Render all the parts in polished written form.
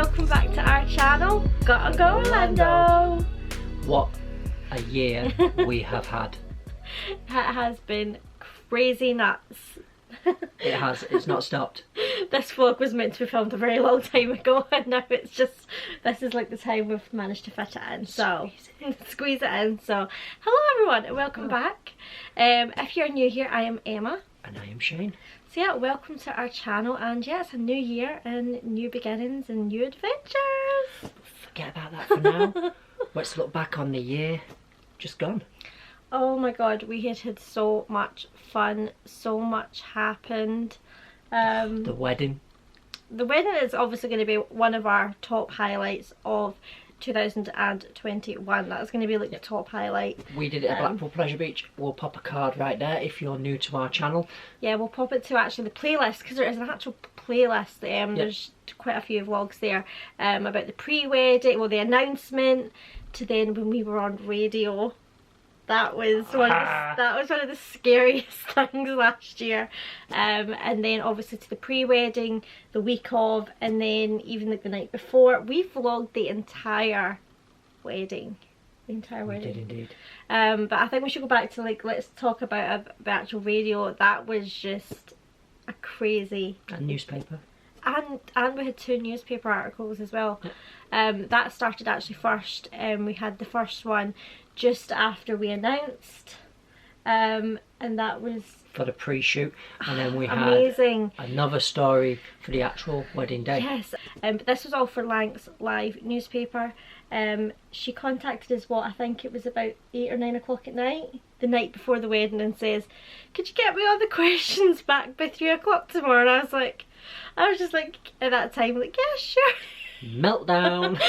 welcome back to our channel. Gotta go Orlando. What a year we have had. It has been crazy nuts. It has, it's not stopped. This vlog was meant to be filmed a very long time ago, and now it's just, this is like the time we've managed to fit it in, so squeeze it in. So hello everyone and welcome back. If you're new here, I am Emma. And I am Shane. So yeah, welcome to our channel, and yeah, it's a new year and new beginnings and new adventures. Forget about that for now. Let's look back on the year just gone. Oh my god, we had so much fun, so much happened. The wedding. The wedding is obviously going to be one of our top highlights of 2021. That's going to be like the top highlight. We did it at Blackpool Pleasure Beach. We'll pop a card right there if you're new to our channel. Yeah, we'll pop it to actually the playlist, because there is an actual playlist. There's quite a few vlogs there about the pre-wedding, well, the announcement, to then when we were on radio. That was one of the scariest things last year, and then obviously to the pre-wedding, the week of, and then even like the night before. We vlogged the entire wedding. We did indeed. But I think we should go back to like, let's talk about the actual radio. That was just a crazy. And newspaper. And we had 2 newspaper articles as well. That started actually first. We had the first one just after we announced, and that was for the pre-shoot, and then we amazing. Had another story for the actual wedding day. Yes, but this was all for Lancs Live newspaper. She contacted us, what, I think it was about 8 or 9 o'clock at night, the night before the wedding, and says, could you get me all the questions back by 3 o'clock tomorrow? And I was just like, at that time, like, yeah, sure. Meltdown.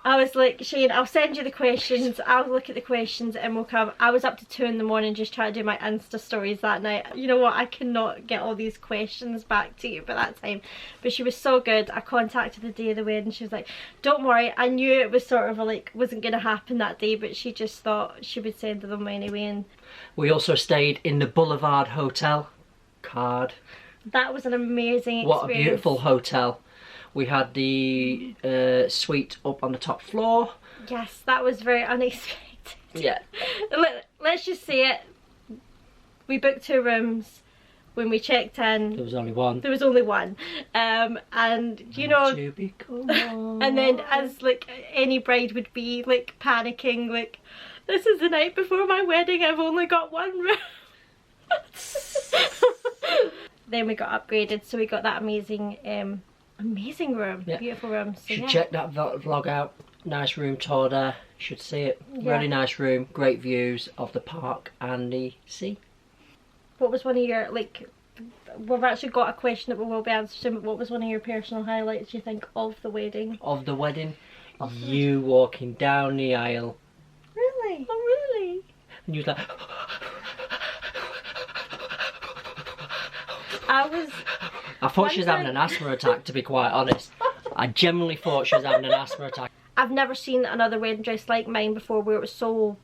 I was like, Shane, I'll send you the questions, I'll look at the questions and we'll come. I was up to 2 in the morning just trying to do my Insta stories that night. You know what, I cannot get all these questions back to you by that time. But she was so good. I contacted the day of the wedding. She was like, don't worry, I knew it was sort of like, wasn't going to happen that day, but she just thought she would send them anyway. And we also stayed in the Boulevard Hotel. Card. That was an amazing experience. What a beautiful hotel. We had the suite up on the top floor. Yes, that was very unexpected. Yeah. Let's just say it. We booked 2 rooms. When we checked in, there was only one. There was only one. And you know, and then as like any bride would be, like panicking, like, this is the night before my wedding, I've only got 1 room. Then we got upgraded, so we got that amazing room, beautiful room. So, should check that vlog out. Nice room tour there. You should see it. Really nice room, great views of the park and the sea. What was one of your, like, we've actually got a question that we will be answering, but what was one of your personal highlights, you think, of the wedding? Of the wedding? You walking down the aisle. Really? Oh really? And you was like I thought she was having an asthma attack, to be quite honest. I genuinely thought she was having an asthma attack. I've never seen another wedding dress like mine before, where it was so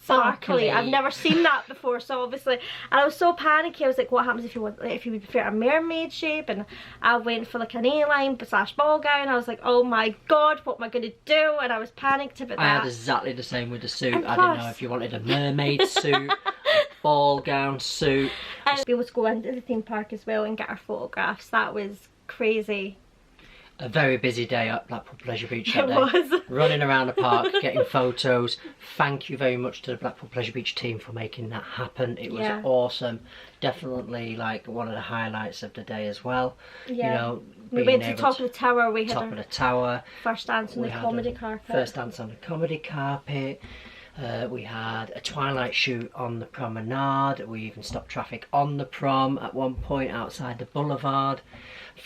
sparkly. I've never seen that before, so obviously, and I was so panicky. I was like, what happens if you would prefer a mermaid shape? And I went for like an A-line / ball gown. I was like, oh my god, what am I going to do? And I was panicked about that. I had exactly the same with the suit. I didn't know if you wanted a mermaid suit, a ball gown suit. And be able to go into the theme park as well and get our photographs. That was crazy. A very busy day at Blackpool Pleasure Beach that day. It was. Running around the park, getting photos. Thank you very much to the Blackpool Pleasure Beach team for making that happen. It was awesome. Definitely like one of the highlights of the day as well. Yeah. You know, we went to the top of the tower. We had top of the tower. First dance on the comedy carpet. First dance on the comedy carpet. We had a twilight shoot on the promenade. We even stopped traffic on the prom at one point outside the boulevard.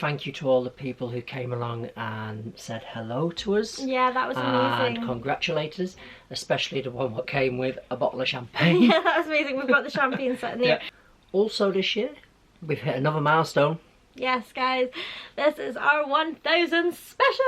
Thank you to all the people who came along and said hello to us. Yeah, that was amazing. And congratulated us, especially the one that came with a bottle of champagne. Yeah, that was amazing. We've got the champagne sitting there. Also this year, we've hit another milestone. Yes, guys, this is our 1000 special.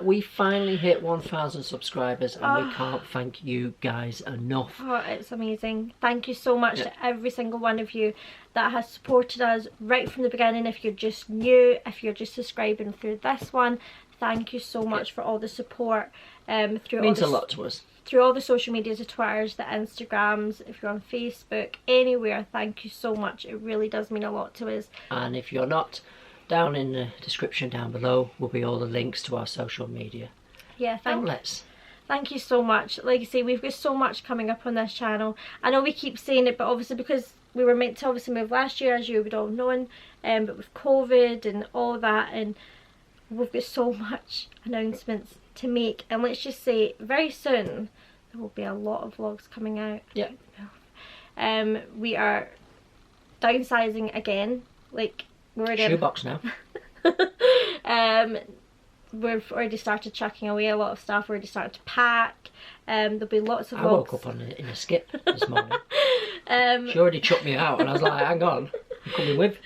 We finally hit 1,000 subscribers, and we can't thank you guys enough. Oh, it's amazing. Thank you so much to every single one of you that has supported us right from the beginning. If you're just new, if you're just subscribing through this one, thank you so much for all the support. Through It means a lot to us. Through all the social medias, the Twitters, the Instagrams, if you're on Facebook, anywhere, thank you so much. It really does mean a lot to us. And if you're not, down in the description down below will be all the links to our social media. Yeah, Thank you so much. Like I say, we've got so much coming up on this channel. I know we keep saying it, but obviously because we were meant to obviously move last year, as you would all known, but with COVID and all that, and we've got so much announcements to make, and let's just say very soon there will be a lot of vlogs coming out. Yeah. We are downsizing again. Like, we're already shoebox now. We've already started chucking away a lot of stuff. We're already starting to pack. There'll be lots of vlogs. I woke up in a skip this morning. She already chucked me out, and I was like, hang on, I'm coming with.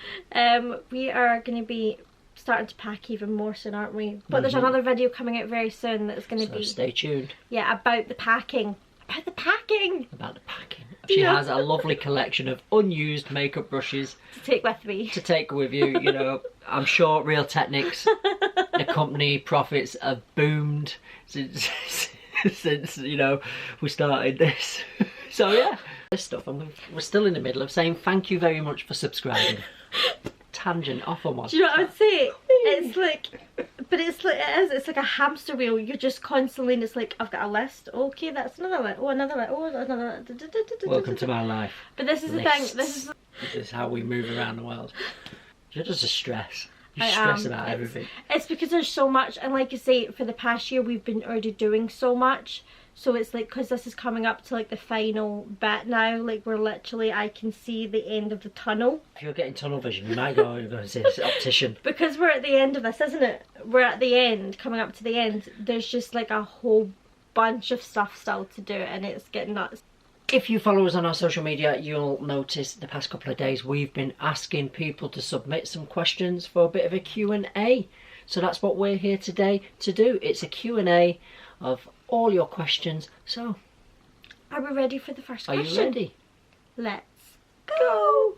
We are going to be starting to pack even more soon, aren't we? But there's another video coming out very soon that's going to be... stay tuned. Yeah, about the packing. About the packing! About the packing. She has a lovely collection of unused makeup brushes. To take with me. To take with you, you know. I'm sure Real Techniques, the company profits have boomed since you know, we started this. So yeah, this stuff, and we're still in the middle of saying thank you very much for subscribing. Tangent off on one. Do you know what I would say? It's like, but it's like, it's like a hamster wheel. You're just constantly, and it's like, I've got a list. Okay, that's another list. Oh, another list. Oh, another list. Welcome to my life. But this is the thing. This is how we move around the world. You're just a stress. You stress about everything. It's because there's so much, and like you say, for the past year we've been already doing so much. So it's like, because this is coming up to like the final bit now, like we're literally, I can see the end of the tunnel. If you're getting tunnel vision, you might go and see this optician. Because we're at the end of this, isn't it? We're at the end, coming up to the end. There's just like a whole bunch of stuff still to do, and it's getting nuts. If you follow us on our social media, you'll notice the past couple of days we've been asking people to submit some questions for a bit of a Q&A. So that's what we're here today to do. It's a Q&A of all your questions. So, are we ready for the first question? Are you ready? Let's go.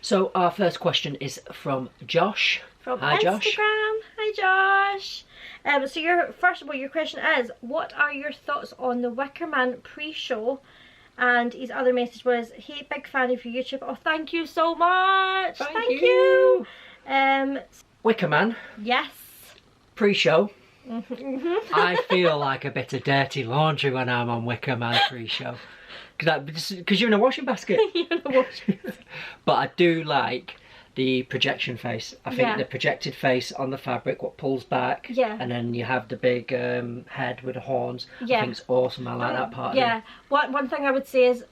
So our first question is from Josh. From Hi, Instagram. Josh. Hi, Josh. So your question is, what are your thoughts on the Wicker Man pre-show? And his other message was, hey, big fan of your YouTube. Oh, thank you so much. Thank you. Wicker Man. Yes. Pre-show. I feel like a bit of dirty laundry when I'm on Wicker Man pre-show. Because you're in a washing basket. You're in a washing basket. But I do like the projection face. I think the projected face on the fabric, what pulls back, and then you have the big head with the horns. I think it's awesome. I like that part. Yeah. One thing I would say is,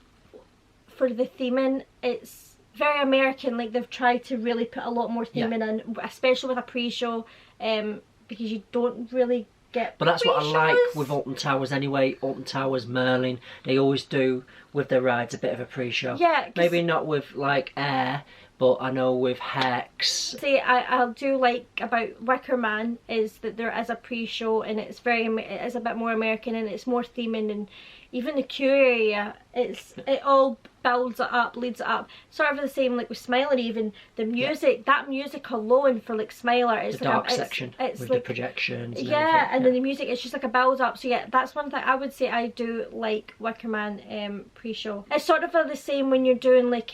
for the theming, it's very American. Like, they've tried to really put a lot more theming in, especially with a pre-show, because you don't really get. But that's what I like with Alton Towers anyway. Alton Towers, Merlin, they always do with their rides a bit of a pre-show. Yeah. Maybe not with like Air, but I know with Hex. See, I do like about Wicker Man is that there is a pre-show, and it's it is a bit more American, and it's more theming, and even the queue area, it all builds it up, leads it up. Sort of the same like with Smiler, even the music, that music alone for like Smiler, it's the like dark section with like, the projections. And and then the music, it's just like a build up. So yeah, that's one thing I would say I do like Wicker Man pre-show. It's sort of the same when you're doing like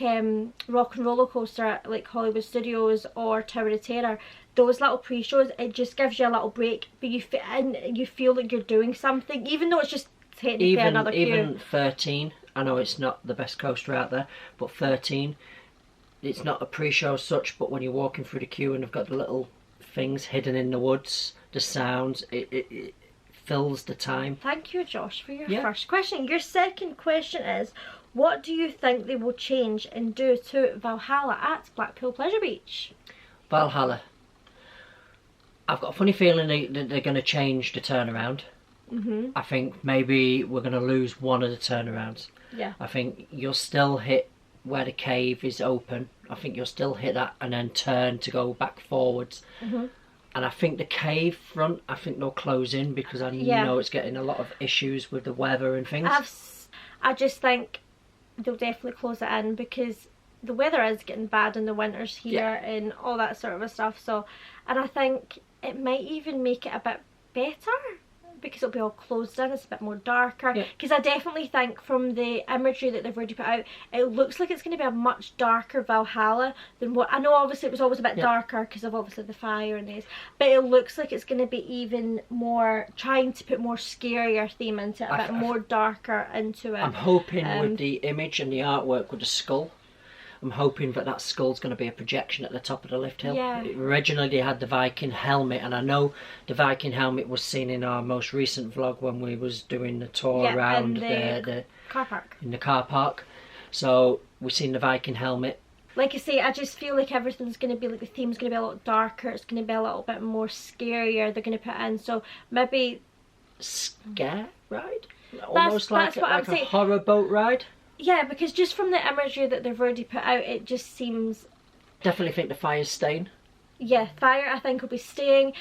Rock and Roller Coaster at like Hollywood Studios or Tower of Terror. Those little pre-shows, it just gives you a little break, but you feel like you're doing something, even though it's just technically another queue. Even 13, I know it's not the best coaster out there, but 13, it's not a pre-show as such, but when you're walking through the queue and they've got the little things hidden in the woods, the sounds, it fills the time. Thank you, Josh, for your first question. Your second question is, what do you think they will change and do to Valhalla at Blackpool Pleasure Beach? Valhalla. I've got a funny feeling they're going to change the turnaround. I think maybe we're going to lose one of the turnarounds. Yeah. I think you'll still hit where the cave is open, I think you'll still hit that and then turn to go back forwards. And I think the cave front, I think they'll close in because I know it's getting a lot of issues with the weather and things. I just think they'll definitely close it in because the weather is getting bad in the winters here and all that sort of stuff. So, and I think it might even make it a bit better because it'll be all closed in. It's a bit more darker. Because I definitely think from the imagery that they've already put out, it looks like it's going to be a much darker Valhalla than what I know. Obviously, it was always a bit darker because of obviously the fire and these, but it looks like it's going to be even more trying to put more scarier theme into it, a bit more darker into it. I'm hoping with the image and the artwork with the skull. I'm hoping that skull's going to be a projection at the top of the lift hill. Originally they had the Viking helmet, and I know the Viking helmet was seen in our most recent vlog when we was doing the tour around the car park. In the car park. So we've seen the Viking helmet. Like I say, I just feel like everything's going to be, like the theme's going to be a lot darker, it's going to be a little bit more scarier they're going to put in, so maybe... Scare ride? Almost like a horror boat ride? Yeah, because just from the imagery that they've already put out, it just seems... Definitely think the fire's staying. Yeah, fire I think will be staying.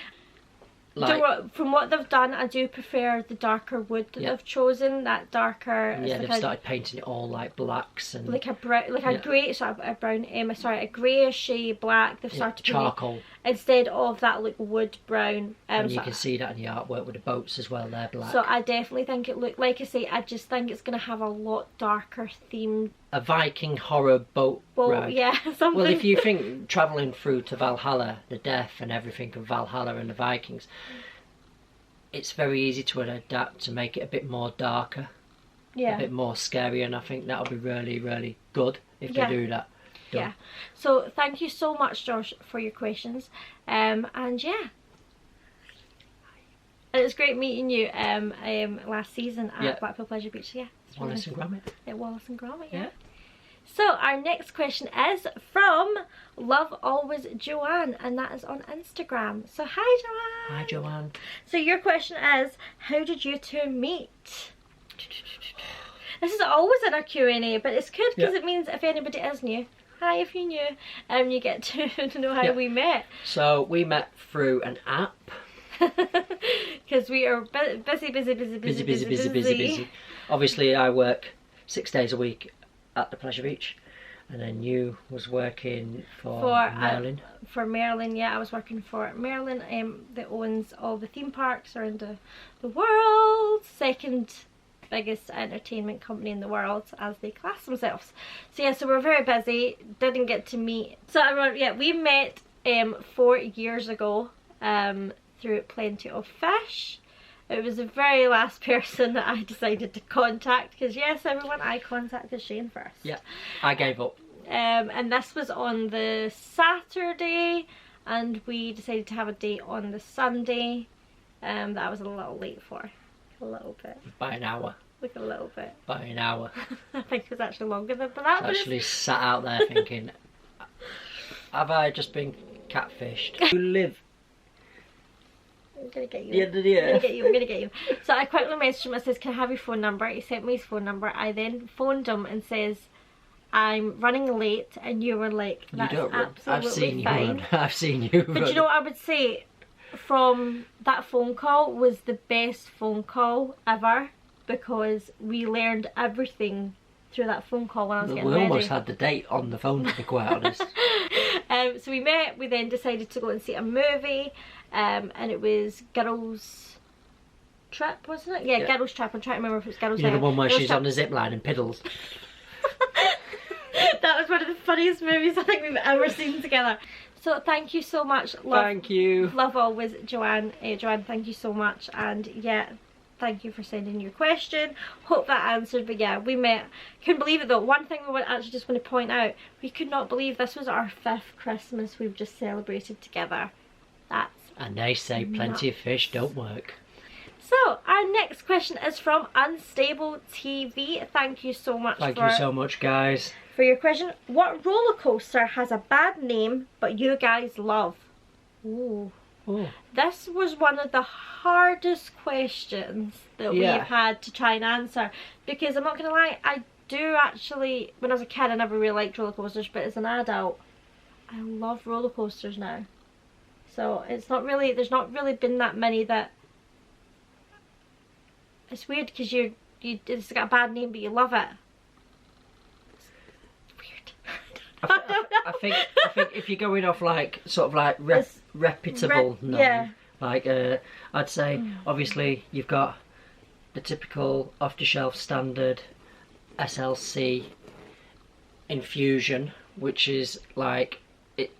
From what they've done, I do prefer the darker wood that they've chosen. That darker. Yeah, they've started painting it all like blacks and like a brown, like a grey, sort of a brown. Sorry, a greyish black. They've started charcoal instead of that like wood brown. And you can see that in the artwork with the boats as well. They're black. So I definitely think it look like I say. I just think it's going to have a lot darker theme. A Viking horror boat ride. Yeah, something. Well, if you think travelling through to Valhalla, the death and everything of Valhalla and the Vikings, it's very easy to adapt to make it a bit more darker, a bit more scary, and I think that'll be really, really good if they do that. Yeah. So thank you so much, Josh, for your questions, and yeah. And it was great meeting you last season at Blackpool Pleasure Beach. Yeah, Wallace and Gromit. At Wallace and Gromit, yeah. So our next question is from Love Always Joanne, and that is on Instagram. So hi Joanne. Hi Joanne. So your question is, how did you two meet? This is always in our Q&A, but it's good because it means if anybody is new, hi if you're new, you get to know how we met. So we met through an app. Because we are busy. Obviously I work 6 days a week at the Pleasure Beach, and then you was working for Merlin. For Merlin, yeah, I was working for Merlin, that owns all the theme parks around the world, second biggest entertainment company in the world as they class themselves. So yeah, so we're very busy, didn't get to meet. So we met 4 years ago through Plenty of Fish. It was the very last person that I decided to contact, because yes everyone, I contacted Shane first. Yeah, I gave up. And this was on the Saturday, and we decided to have a date on the Sunday that I was a little late for. A little bit. By an hour. Like a little bit. By an hour. I think it was actually longer than that. I actually sat out there thinking, have I just been catfished? You live. I'm gonna get you. Yeah. I'm gonna get you. So I quickly messaged him and says, can I have your phone number? He sent me his phone number. I then phoned him and says, I'm running late, and you were like, that's absolutely fine. I've seen you run. But you know what I would say? From that phone call was the best phone call ever, because we learned everything through that phone call when I was getting ready. We almost had the date on the phone, to be quite honest. So we met, we then decided to go and see a movie, and it was Girls Trip, wasn't it? Yeah, Girls Trip. I'm trying to remember if it's Girls Trip. Yeah, the one where she's on the zip line and piddles. That was one of the funniest movies I think we've ever seen together. So thank you so much. Thank you. Love always, Joanne. Joanne, thank you so much. And yeah, thank you for sending your question. Hope that answered. But yeah, we met. Couldn't believe it though. One thing we would actually just want to point out, we could not believe this was our 5th Christmas we've just celebrated together. That's And they say plenty of fish don't work. So our next question is from Unstable TV. Thank you so much. Thank you so much, guys. For your question, what roller coaster has a bad name but you guys love? Ooh. Oh. This was one of the hardest questions that we've had to try and answer, because I'm not gonna lie, I do actually, when I was a kid I never really liked roller coasters, but as an adult I love roller coasters now. So it's not really, there's not really been that many that, it's weird because it's got a bad name but you love it. It's weird. I think if you're going off like sort of like reputable name, yeah. like I'd say obviously you've got the typical off-the-shelf standard SLC Infusion, which is like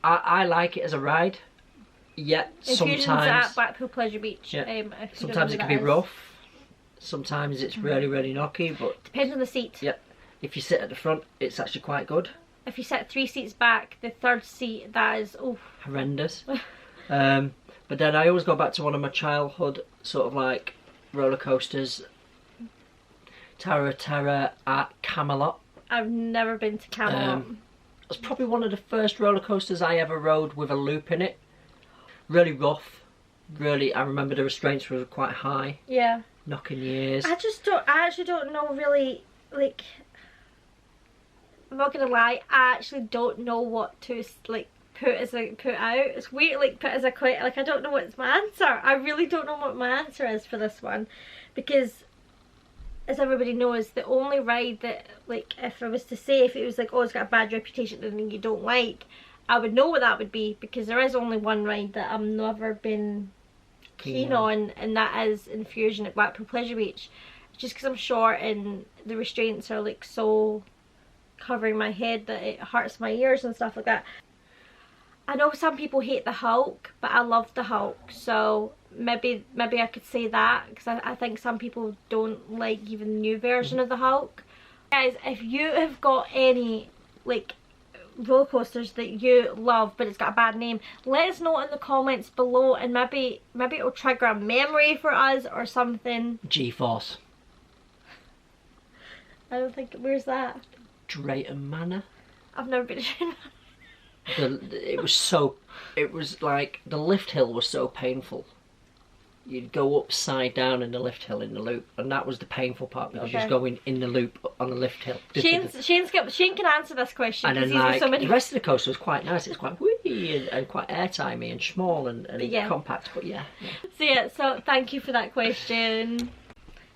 I like it as a ride. Yet Infusion's sometimes at Blackpool Pleasure Beach. Yeah, sometimes it can be rough. Sometimes it's really knocky, but depends on the seat. Yeah, if you sit at the front, it's actually quite good. If you sit 3 seats back, the third seat, that is horrendous. But then I always go back to one of my childhood sort of like roller coasters, Tower of Terror at Camelot. I've never been to Camelot. It was probably one of the first roller coasters I ever rode with a loop in it. Really rough. Really, I remember the restraints were quite high. Yeah. Knocking the ears. I actually don't know really, like, I'm not gonna lie, I actually don't know what to like put out. It's weird, like put as a quite, like I don't know what's my answer. I really don't know what my answer is for this one, because as everybody knows, the only ride that, like, if I was to say if it was like, oh, it's got a bad reputation and you don't like, I would know what that would be, because there is only one ride that I've never been keen on, and that is Infusion at Blackpool Pleasure Beach. Just because I'm short and the restraints are like so covering my head that it hurts my ears and stuff like that. I know some people hate the Hulk, but I love the Hulk, so maybe I could say that, because I think some people don't like even the new version of the Hulk. Guys, if you have got any like roller coasters that you love but it's got a bad name, let us know in the comments below, and maybe it'll trigger a memory for us or something. G-Force. I don't think, where's that? Drayton Manor. I've never been to it was like the lift hill was so painful. You'd go upside down in the lift hill in the loop, and that was the painful part, because you're just going in the loop on the lift hill. Shane can answer this question, and then like the rest of the coaster was quite nice. It's quite wee and quite airtimey and small and compact, but yeah. So thank you for that question.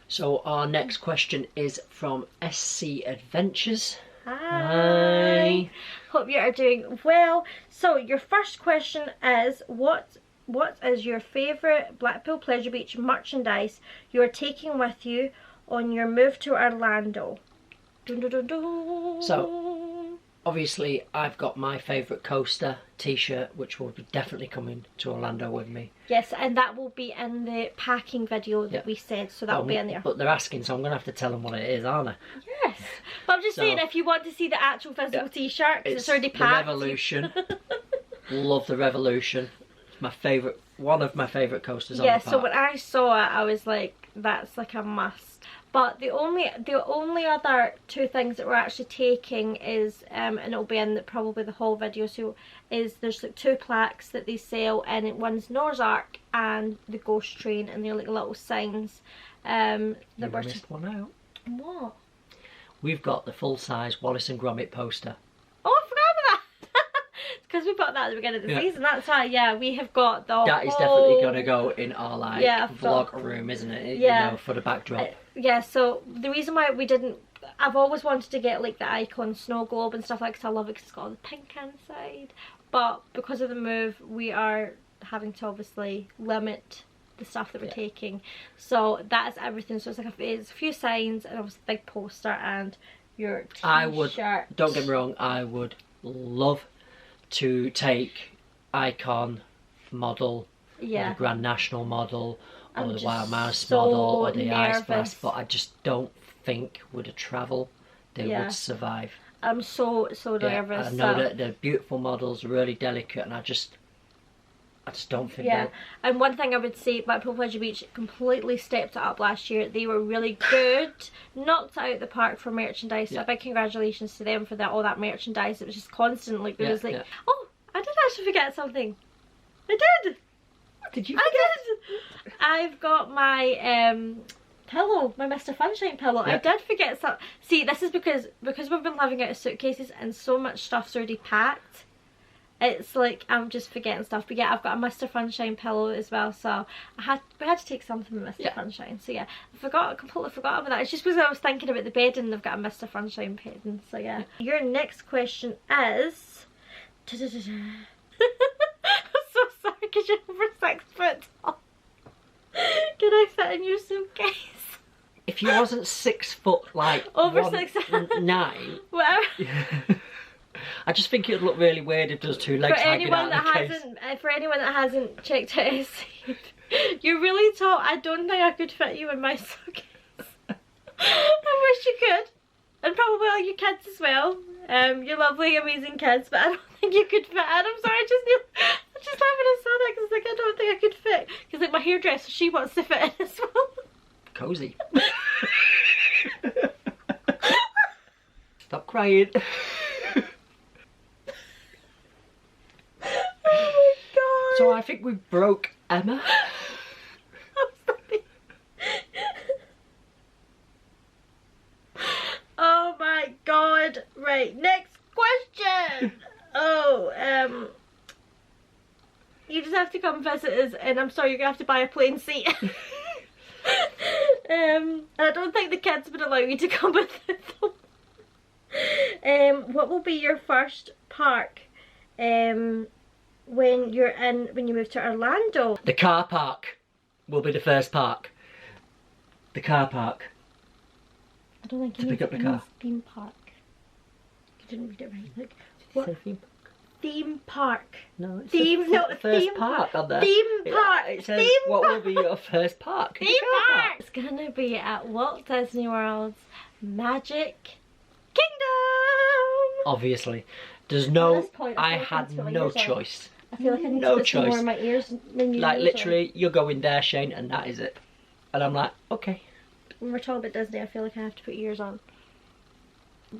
So our next question is from SC Adventures. Hi. Hope you are doing well. So your first question is, what is your favourite Blackpool Pleasure Beach merchandise you are taking with you on your move to Orlando? Dun, dun, dun, dun. So obviously I've got my favourite coaster t-shirt, which will be definitely coming to Orlando with me. Yes, and that will be in the packing video that we said, so that will be in there. But they're asking, so I'm going to have to tell them what it is, aren't I? Yes. But I'm just saying, if you want to see the actual physical t-shirt, it's already packed. The Revolution. Love the Revolution. It's my favourite, one of my favourite coasters on the park. So when I saw it, I was like, that's like a must. But the only other two things that we're actually taking is, and it'll be in probably the whole video, so is there's like 2 plaques that they sell, and one's Noah's Ark and the Ghost Train, and they're like little signs. You missed one out. What? We've got the full-size Wallace and Gromit poster. Oh, I forgot about that. It's because we bought that at the beginning of the season. That's why, we have got the That is definitely going to go in our vlog room, isn't it? You know, for the backdrop. So the reason why we didn't, I've always wanted to get like the Icon snow globe and stuff like that, because I love it because it's got all the pink inside. But because of the move, we are having to obviously limit the stuff that we're taking. So that is everything. So it's like it's a few signs and obviously a big poster and your t-shirt. Don't get me wrong, I would love to take Icon model, or the Grand National model, or the Wild Mouse model, or the Ice Blast, but I just don't think with the travel they would survive. I'm so nervous. I know that they're beautiful models, really delicate, and I just don't think that. And one thing I would say, Blackpool Pleasure Beach completely stepped it up last year. They were really good, knocked it out of the park for merchandise. So a big congratulations to them for all that merchandise. It was just constant, like there was like, oh, I did actually forget something. I did. What did you forget? I did. I've got my pillow, my Mr. Funshine pillow. I did forget some. See, this is because we've been living out of suitcases and so much stuff's already packed. It's like I'm just forgetting stuff. But yeah, I've got a Mr. Funshine pillow as well, so we had to take something with Mr. Funshine. So yeah, I completely forgot about that. It's just because I was thinking about the bed and I've got a Mr. Funshine bed. So yeah. Your next question is I'm so sorry because you're over 6 foot tall. Can I fit in your suitcase? If you wasn't 6 foot, like over 6'9", whatever. I just think it would look really weird if there's two legs hanging out of the case. For anyone that hasn't checked out his seat, you're really tall. I don't think I could fit you in my suitcase. I wish you could, and probably all your kids as well. You're lovely, amazing kids, but I don't think you could fit in. I'm sorry, I just having a saw that because like I don't think I could fit. Because like my hairdresser, she wants to fit in as well. Cozy. Stop crying. Oh my god. So I think we broke Emma. Oh my god. Right, next question. You just have to come visit us, and I'm sorry, you're gonna have to buy a plane seat. I don't think the kids would allow you to come with them. What will be your first park when you move to Orlando? The car park will be the first park. The car park. I don't think you to need pick up the car. Theme park. You didn't read it right. Look. What? Theme park? Theme park. No, it's theme, the first theme park on there. Theme park. It says, theme what park. will be your first park? Theme park. It's gonna be at Walt Disney World's Magic Kingdom. Obviously, there's no. At this point, I had no choice. I feel like I need no to put some choice. more in my ears. Like literally, you're going there, Shane, and that is it. And I'm like, okay. When we're talking about Disney, I feel like I have to put ears on.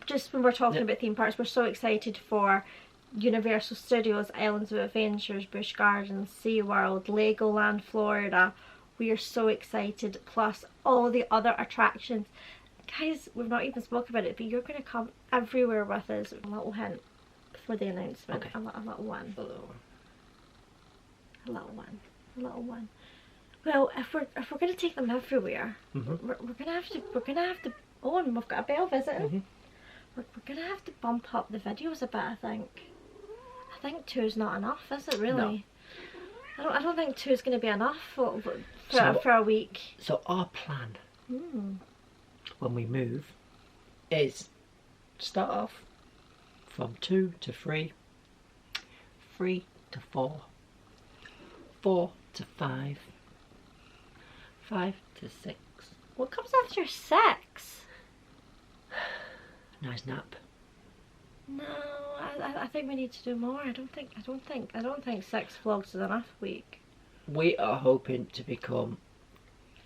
Just when we're talking about theme parks, we're so excited for Universal Studios, Islands of Adventures, Busch Gardens, SeaWorld, Legoland, Florida. We are so excited, plus all the other attractions. Guys, we've not even spoken about it, but you're going to come everywhere with us. A little hint for the announcement. Okay. A little one. A little one. Well, if we're going to take them everywhere, we're gonna have to. Oh, and we've got a bell visiting. We're gonna have to bump up the videos a bit. I think 2 is not enough, is it really? No. I don't think 2 is going to be enough for a week. So our plan when we move is start off from 2 to 3, 3 to 4, 4 to 5, 5 to 6. What comes after 6? Nice nap. No, I think we need to do more. I don't think 6 vlogs is enough a week. We are hoping to become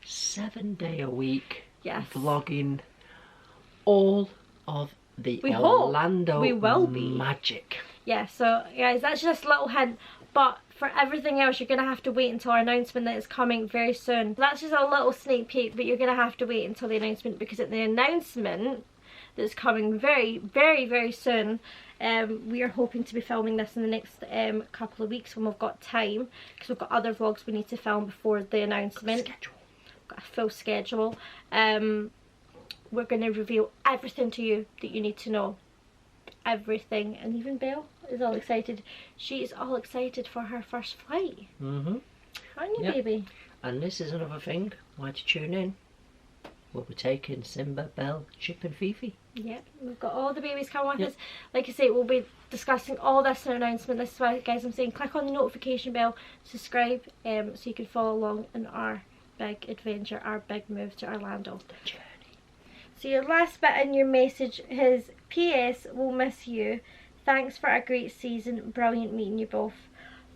7-day-a-week vlogging all of the Orlando magic. Yeah, so guys, that's just a little hint. But for everything else, you're going to have to wait until our announcement that is coming very soon. That's just a little sneak peek, but you're going to have to wait until the announcement, because at the announcement that's coming very, very, very soon, we are hoping to be filming this in the next couple of weeks when we've got time, because we've got other vlogs we need to film before the announcement. We've got a full schedule. We're going to reveal everything to you that you need to know. Everything. And even Belle is all excited. She is all excited for her first flight. Aren't you, baby? And this is another thing why to tune in. We'll be taking Simba, Belle, Chip and Fifi. Yep, we've got all the babies coming with us. Like I say, we'll be discussing all this in our announcement. This is why, guys, I'm saying click on the notification bell, subscribe, so you can follow along in our big adventure, our big move to Orlando. The journey. So your last bit in your message is, P.S. we'll miss you. Thanks for a great season. Brilliant meeting you both.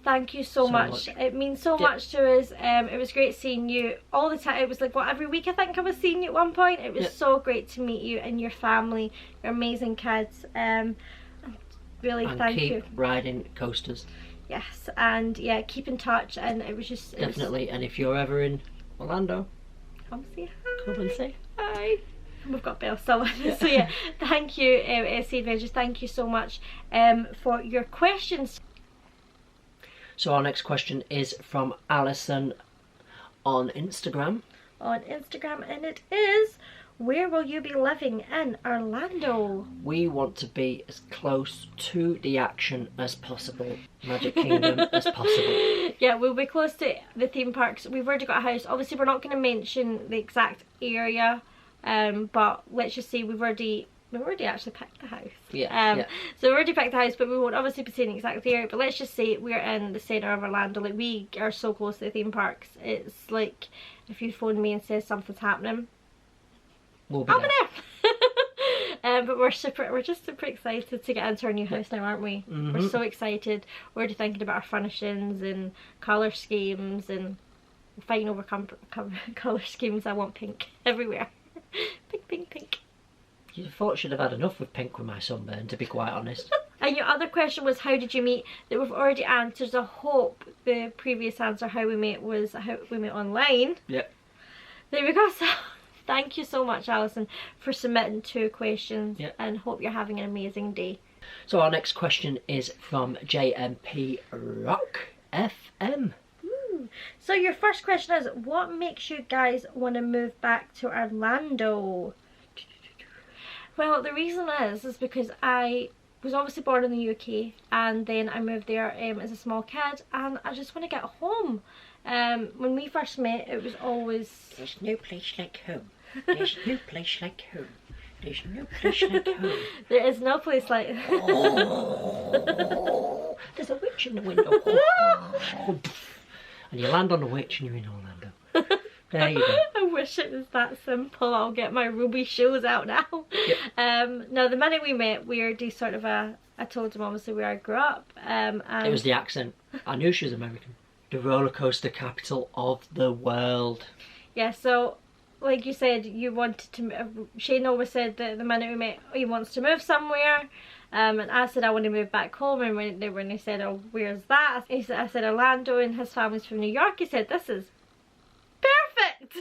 Thank you so much. It means so much to us. It was great seeing you all the time. It was like, what, every week I think I was seeing you at one point. It was so great to meet you and your family, your amazing kids. Really, thank you. Keep riding coasters. Yes, and yeah, keep in touch. And it was just... Definitely, and if you're ever in Orlando, come say hi. come and say hi. We've got Belle still with us. So yeah, thank you, SC Adventures. Thank you so much for your questions. So our next question is from Alison on Instagram. And it is, where will you be living in Orlando? We want to be as close to the action as possible, Magic Kingdom as possible. Yeah, we'll be close to the theme parks. We've already got a house. Obviously, we're not going to mention the exact area, but let's just say we've already actually picked the house. Yeah. So we've already picked the house, but we won't obviously be saying the exact area. But let's just say we're in the centre of Orlando. Like, we are so close to the theme parks. It's like if you phone me and says something's happening, We'll be I'll there. be there. But we're just super excited to get into our new house now, aren't we? Mm-hmm. We're so excited. We're already thinking about our furnishings and colour schemes, and fighting over colour schemes. I want pink everywhere. Pink, pink, pink. You thought you'd have had enough with pink with my sunburn, to be quite honest. And your other question was, how did you meet? That we've already answered. I hope the previous answer, how we met, was how we met online. Yeah. There we go. So thank you so much, Alison, for submitting 2 questions. Yeah. And hope you're having an amazing day. So our next question is from JMP Rock FM. So your first question is, what makes you guys want to move back to Orlando? Well, the reason is because I was obviously born in the UK, and then I moved there as a small kid, and I just want to get home. When we first met, it was always, There's no place like home. There's no place like home. There's no place like home. there is no place like Oh, there's a witch in the window. And you land on a witch and you're in Orlando. There you go. I wish it was that simple. I'll get my ruby shoes out now. Yep. No, the minute we met, we were just sort of I told him obviously where I grew up. And It was the accent. I knew she was American. The roller coaster capital of the world. yeah, so like you said, you wanted to. Shane always said that the minute we met, he wants to move somewhere. And I said I want to move back home, and when he said, "Oh, where's that?" I said Orlando, and his family's from New York. He said, "This is perfect.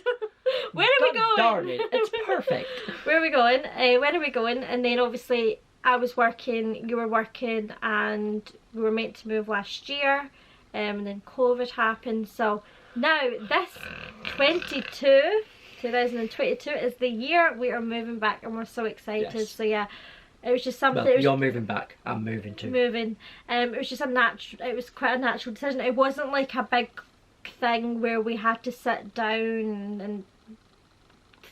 Where are we going? Darn it, it's perfect." Where are we going? When are we going? And then obviously I was working, you were working, and we were meant to move last year, and then COVID happened. So now this 2022 is the year we are moving back, and we're so excited. Yes. So yeah, it was just something. Well, you're moving back. I'm moving too. Moving. It was just it was quite a natural decision. It wasn't like a big thing where we had to sit down and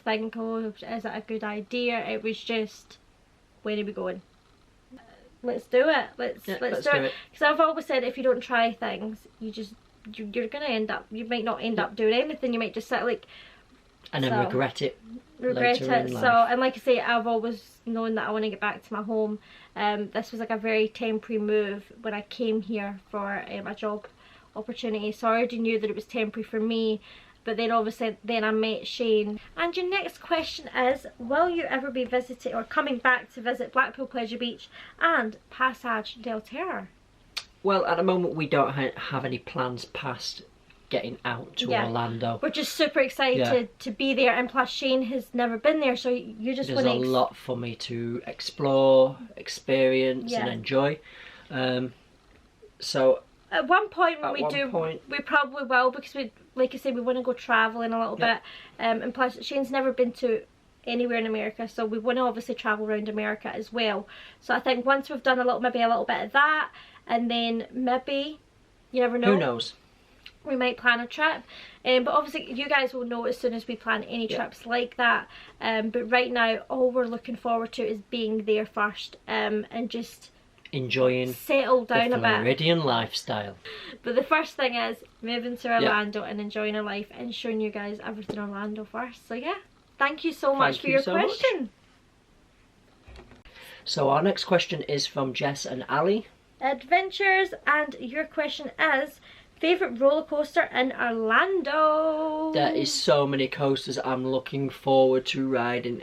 think, oh, is it a good idea? It was just, where are we going? Let's do it. Let's do it. Because I've always said, if you don't try things, you're gonna end up, you might not end up doing anything. You might just sit like, and then regret it. Later in life. So, and like I say, I've always known that I want to get back to my home. This was like a very temporary move when I came here for a job opportunity, so I already knew that it was temporary for me. But then obviously I met Shane. And your next question is, will you ever be visiting or coming back to visit Blackpool Pleasure Beach and Passage del Terror? Well, at the moment we don't have any plans past getting out to Orlando. We're just super excited to be there, and plus Shane has never been there, so you just want to... There's a lot for me to explore, experience and enjoy. So at one point when we probably will, because we, like I said, we want to go travelling a little bit, and plus Shane's never been to anywhere in America, so we want to obviously travel around America as well. So I think once we've done maybe a little bit of that, and then maybe, you never know, who knows, we might plan a trip. But obviously you guys will know as soon as we plan any trips like that. But right now all we're looking forward to is being there first, and just enjoying, settle down the a bit. Floridian lifestyle. But the first thing is moving to Orlando and enjoying our life and showing you guys everything Orlando first. So yeah, thank you so much for your question. So our next question is from Jess and Ali Adventures, and your question is, favourite roller coaster in Orlando? There is so many coasters I'm looking forward to riding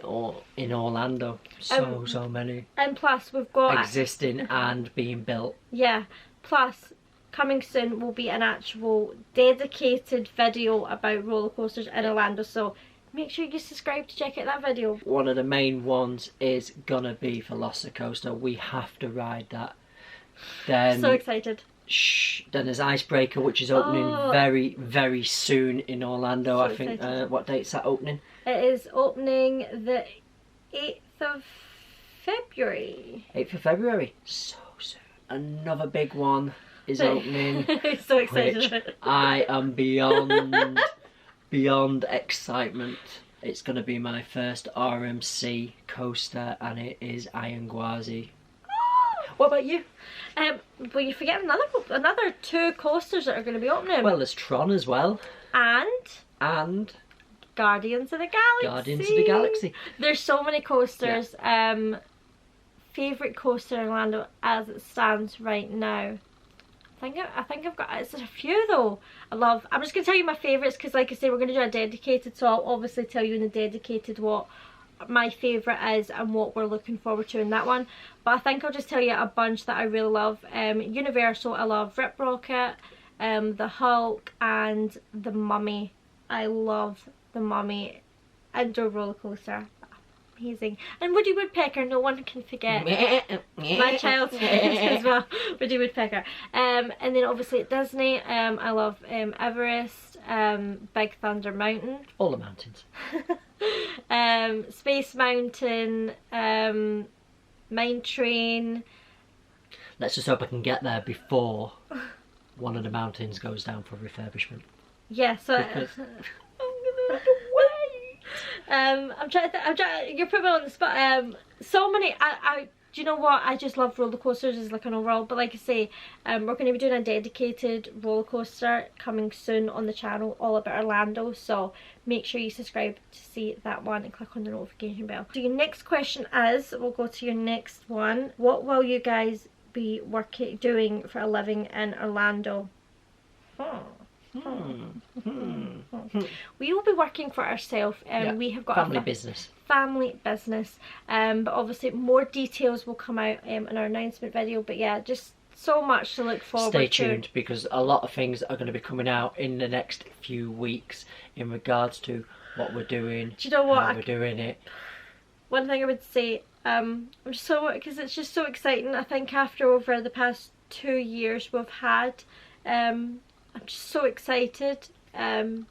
in Orlando. So many. And plus we've got existing and being built. Yeah. Plus coming soon will be an actual dedicated video about roller coasters in Orlando. So make sure you subscribe to check out that video. One of the main ones is gonna be Velocicoaster. We have to ride that. Then So excited. Then there's Icebreaker, which is opening very, very soon in Orlando. So I think. What date's that opening? It is opening the 8th of February. 8th of February. So soon. Another big one is opening. So excited. Which I am beyond excitement. It's going to be my first RMC coaster, and it is Iron Gwazi. What about you? Well, you're forgetting another 2 coasters that are going to be opening. Well, there's Tron as well. And Guardians of the Galaxy. Guardians of the Galaxy. There's so many coasters. Yeah. Favourite coaster in Orlando as it stands right now. I think I've got, it's a few though. I'm just going to tell you my favourites because like I say, we're going to do a dedicated, so I'll obviously tell you in the dedicated what my favourite is and what we're looking forward to in that one. But I think I'll just tell you a bunch that I really love. Universal, I love Rip Rocket, the Hulk and the Mummy. I love the Mummy. Indoor roller coaster. Amazing. And Woody Woodpecker, no one can forget. My child's as well. Woody Woodpecker. And then obviously at Disney, I love Everest, Big Thunder Mountain. All the mountains. Space Mountain, Mine Train. Let's just hope I can get there before one of the mountains goes down for refurbishment. Yeah, so because I'm trying to you're putting me on the spot. So many, do you know what, I just love roller coasters as like an overall, but like I say, we're going to be doing a dedicated roller coaster coming soon on the channel all about Orlando, so make sure you subscribe to see that one and click on the notification bell. So your next question is, we'll go to your next one, what will you guys be doing for a living in Orlando? We will be working for ourselves, and we have got family business, but obviously more details will come out in our announcement video. But yeah, just so much to look forward to. Stay tuned because a lot of things are going to be coming out in the next few weeks in regards to what we're doing. Do you know what? How we're doing it. One thing I would say, I'm just so, because it's just so exciting. I think after over the past 2 years we've had, I'm just so excited. And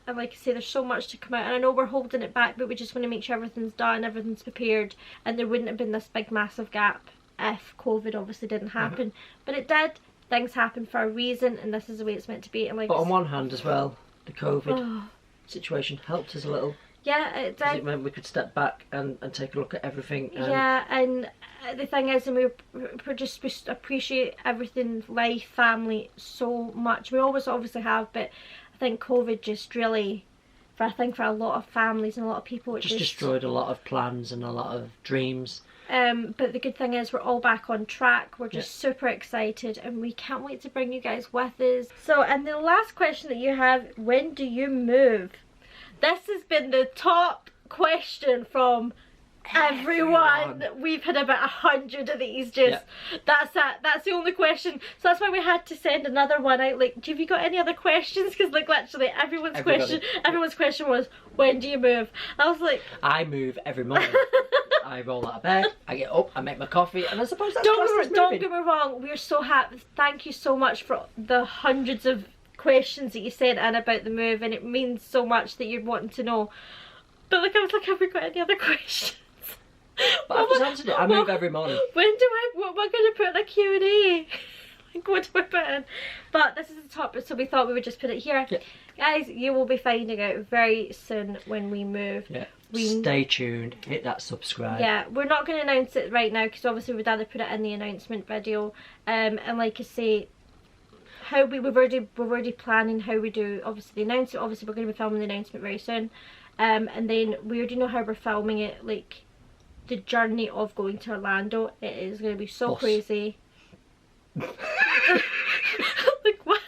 like I say, there's so much to come out, and I know we're holding it back, but we just want to make sure everything's done, everything's prepared, and there wouldn't have been this big massive gap if COVID obviously didn't happen. But it did. Things happen for a reason, and this is the way it's meant to be. And like, but on one hand as well, the COVID situation helped us a little. Yeah, it did. It meant we could step back and take a look at everything. And yeah, and the thing is, and we appreciate everything, life, family, so much. We always obviously have, but I think COVID just really, for a lot of families and a lot of people, it just destroyed a lot of plans and a lot of dreams. But the good thing is we're all back on track. We're just super excited, and we can't wait to bring you guys with us. So, and the last question that you have, when do you move? This has been the top question from everyone. We've had about 100 of these. That's the only question. So that's why we had to send another one out. Like, have you got any other questions? Because like literally everyone's question was, when do you move? I was like, I move every morning. I roll out of bed, I get up, I make my coffee, and I suppose that's don't get me wrong, we're so happy. Thank you so much for the hundreds of questions that you sent in about the move, and it means so much that you're wanting to know. But like, I was like, have we got any other questions? But I've just answered it. I move every morning. What am I going to put in a Q&A? Like, what do I put in? But this is the top, so we thought we would just put it here. Guys, you will be finding out very soon when we move. Stay tuned, hit that subscribe. Yeah, we're not going to announce it right now because obviously we'd rather put it in the announcement video. And like I say, how we're already planning how we do obviously the announcement. Obviously we're going to be filming the announcement very soon, and then we already know how we're filming it. Like the journey of going to Orlando, it is going to be so crazy. Like what?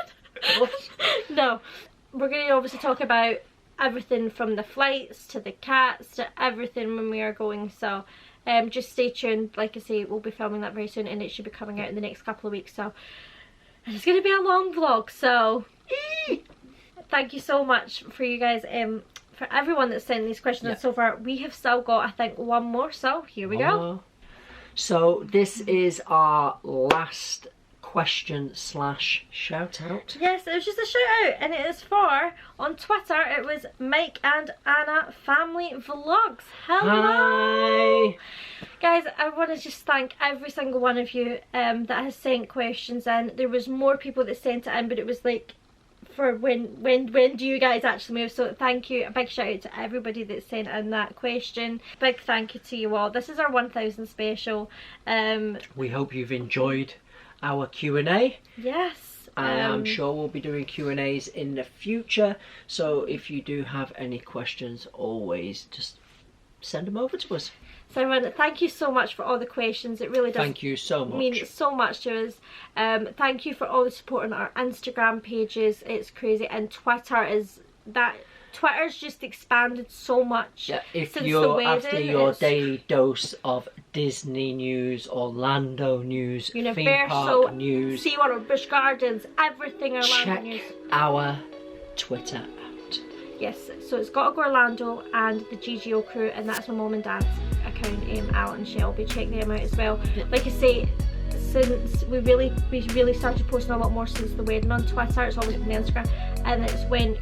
No, we're going to obviously talk about everything from the flights to the cats to everything when we are going. So just stay tuned. Like I say, we'll be filming that very soon, and it should be coming out in the next couple of weeks. So it's going to be a long vlog, so thank you so much for you guys for everyone that's sent these questions so far. We have still got, I think, one more, so here we go. So this is our last question / shout out. Yes, it was just a shout out, and it is for, on Twitter, it was Mike and Anna Family Vlogs. Hello! Hi! Guys, I want to just thank every single one of you that has sent questions in. There was more people that sent it in, but it was like, for when do you guys actually move? So thank you, a big shout out to everybody that sent in that question. Big thank you to you all. This is our 1000 special. We hope you've enjoyed our Q&A. Yes. I'm sure we'll be doing Q&As in the future, so if you do have any questions, always just send them over to us. So everyone, thank you so much for all the questions. It really does thank you so much. Mean so much to us. Thank you for all the support on our Instagram pages. It's crazy, and Twitter's just expanded so much. Yeah, if since you're the wedding. after your daily dose of Disney news, Orlando news, theme park news, SeaWorld, Busch Gardens, everything Orlando check news. our Twitter out. Yes, so it's Gotta Go Orlando and the GGO crew, and that's my mum and dad's account, Al and Shelby. Check them out as well. Like I say, since we really started posting a lot more since the wedding on Twitter. It's always been Instagram, and it's went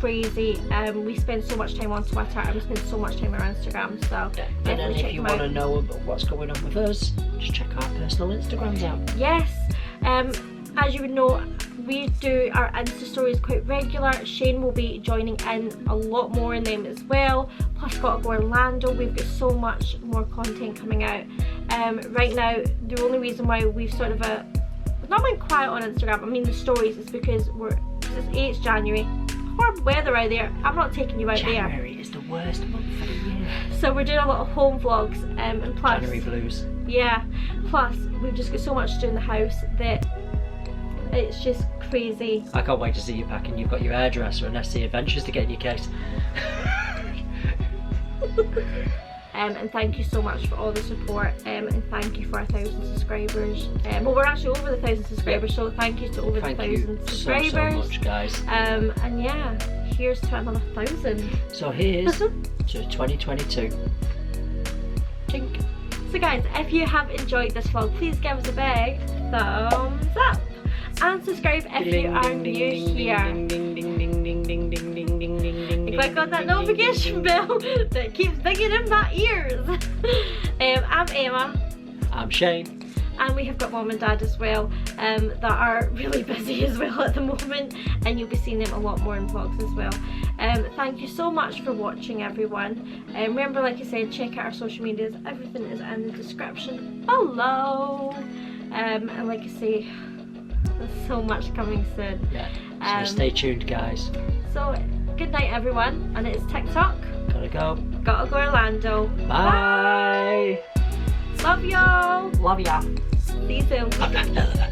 crazy. We spend so much time on Twitter and we spend so much time on Instagram, so yeah. And then if you want to know about what's going on with us, just check our personal Instagrams out. Yes, as you would know, we do our Insta stories quite regular. Shane will be joining in a lot more in them as well. Plus Gotta Go Orlando, we've got so much more content coming out. Right now, the only reason why we've sort of not been quiet on Instagram, I mean the stories, is because it's January. Horrible weather out there. I'm not taking you out there. January is the worst month of the year. So we're doing a lot of home vlogs, and plus January blues. Yeah, plus we've just got so much to do in the house that it's just crazy. I can't wait to see you packing. You've got your hairdresser and SC Adventures to get in your case. And thank you so much for all the support, and thank you for 1,000 subscribers. Well, we're actually over the 1,000 subscribers, so thank you to over the 1,000 subscribers. Thank you so much, guys. And yeah, here's to another 1,000. So here's to 2022. Tink. So guys, if you have enjoyed this vlog, please give us a big thumbs up. And subscribe if you are new here. Click on that notification bell that keeps dinging in my ears. I'm Emma. I'm Shane. And we have got mum and dad as well, that are really busy as well at the moment, and you'll be seeing them a lot more in vlogs as well. Thank you so much for watching, everyone. Remember, like I said, check out our social medias. Everything is in the description below. And like I say, there's so much coming soon. Yeah. So stay tuned, guys. So good night, everyone, and it's TikTok. Gotta go. Gotta Go Orlando. Bye. Love y'all. Love ya. See you soon.